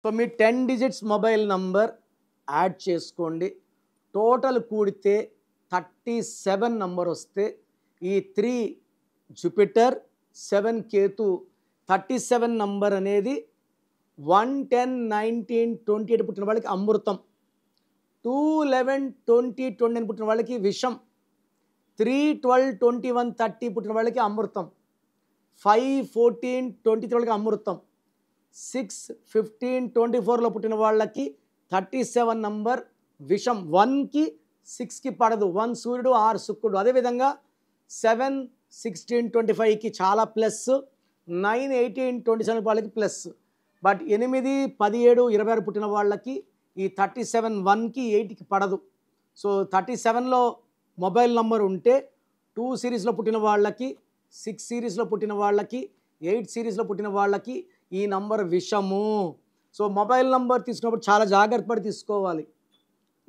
So మీ 10 digits mobile number add చేసుకోండి. Total కూడితే 37 number వస్తే ఈ 3 జూపిటర్ 7 కేతు 37 నంబర్ అనేది 1, 10, 19, 28 పుట్టిన వాళ్ళకి అమృతం, 2, 11, 20, 29 పుట్టిన వాళ్ళకి విషం, 3, 12, 21, 30 పుట్టిన వాళ్ళకి అమృతం, 5, 14, 23 వాళ్ళకి అమృతం, 6, 15, 24లో పుట్టిన వాళ్ళకి 37 నంబర్ విషం, 1కి 6కి పడదు, 1 సూర్యుడు 6 శుక్రుడు. అదేవిధంగా 7, 16, 25కి చాలా ప్లస్, 9, 18, 27 వాళ్ళకి ప్లస్. బట్ 8, 17, 26 పుట్టిన వాళ్ళకి ఈ 37 1కి 8కి పడదు. సో 37లో మొబైల్ నంబర్ ఉంటే 2 సిరీస్లో పుట్టిన వాళ్ళకి, 6 సిరీస్లో పుట్టిన వాళ్ళకి, 8 సిరీస్లో పుట్టిన వాళ్ళకి ఈ నంబర్ విషము. సో మొబైల్ నంబర్ తీసుకున్నప్పుడు చాలా జాగ్రత్త పడి తీసుకోవాలి.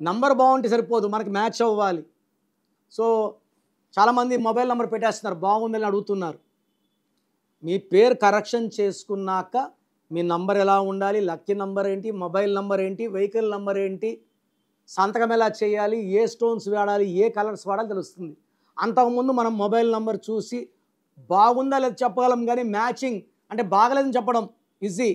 నంబర్ బాగుంటే సరిపోదు, మనకి మ్యాచ్ అవ్వాలి. సో చాలామంది మొబైల్ నంబర్ పెట్టేస్తున్నారు, బాగుందని అడుగుతున్నారు. మీ పేరు కరెక్షన్ చేసుకున్నాక మీ నంబర్ ఎలా ఉండాలి, లక్కీ నంబర్ ఏంటి, మొబైల్ నంబర్ ఏంటి, వెహికల్ నంబర్ ఏంటి, సంతకం ఎలా చేయాలి, ఏ స్టోన్స్ వాడాలి, ఏ కలర్స్ వాడాలి తెలుస్తుంది. అంతకుముందు మనం మొబైల్ నంబర్ చూసి బాగుందా లేదా చెప్పగలం, కానీ మ్యాచింగ్ అంటే బాగలేదని చెప్పడం ఈజీ.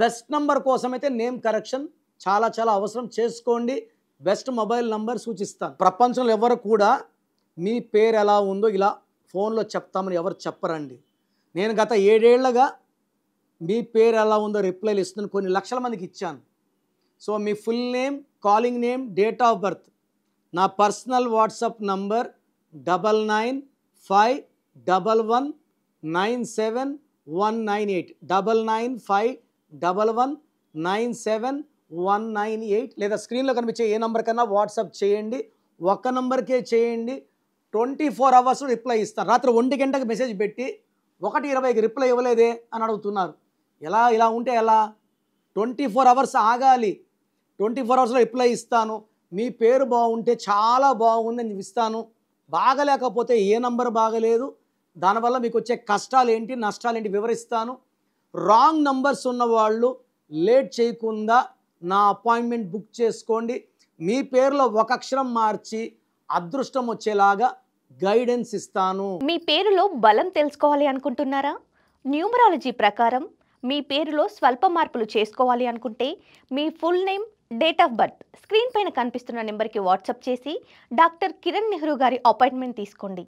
బెస్ట్ నంబర్ కోసమైతే నేమ్ కరెక్షన్ చాలా చాలా అవసరం, చేసుకోండి. బెస్ట్ మొబైల్ నంబర్ సూచిస్తాను. ప్రపంచంలో ఎవరు కూడా మీ పేరు ఎలా ఉందో ఇలా ఫోన్లో చెప్తామని ఎవరు చెప్పరండి. నేను గత 7 ఏళ్లుగా మీ పేరు ఎలా ఉందో రిప్లైలు ఇస్తున్నాను, కొన్ని లక్షల మందికి ఇచ్చాను. So me full name, calling name, date of birth, నా పర్సనల్ వాట్సాప్ నంబర్ 9951197198, 9951197198, లేదా స్క్రీన్లో కనిపించే ఏ నంబర్ కన్నా వాట్సాప్ చేయండి. ఒక్క నంబర్కే చేయండి, 24 అవర్స్లో రిప్లై ఇస్తాను. రాత్రి 1 గంటకు మెసేజ్ పెట్టి 1:20కి రిప్లై ఇవ్వలేదే అని అడుగుతున్నారు. ఇలా ఉంటే ఎలా? 24 అవర్స్ ఆగాలి, 24 అవర్స్లో రిప్లై ఇస్తాను. మీ పేరు బాగుంటే చాలా బాగుందని ఇస్తాను, బాగలేకపోతే ఏ నంబర్ బాగలేదు, దానివల్ల మీకు వచ్చే కష్టాలు ఏంటి, నష్టాలు ఏంటి వివరిస్తాను. రాంగ్ నంబర్స్ ఉన్నవాళ్ళు లేట్ చేయకుండా నా అపాయింట్మెంట్ బుక్ చేసుకోండి. మీ పేరులో ఒక అక్షరం మార్చి అదృష్టం వచ్చేలాగా గైడెన్స్ ఇస్తాను. మీ పేరులో బలం తెలుసుకోవాలి అనుకుంటున్నారా? న్యూమరాలజీ ప్రకారం మీ పేరులో స్వల్ప మార్పులు చేసుకోవాలి అనుకుంటే మీ full name, date of birth screen పైన కనిపిస్తున్న నెంబర్కి వాట్సాప్ చేసి డాక్టర్ కిరణ్ నెహ్రూ గారి అపాయింట్మెంట్ తీసుకోండి.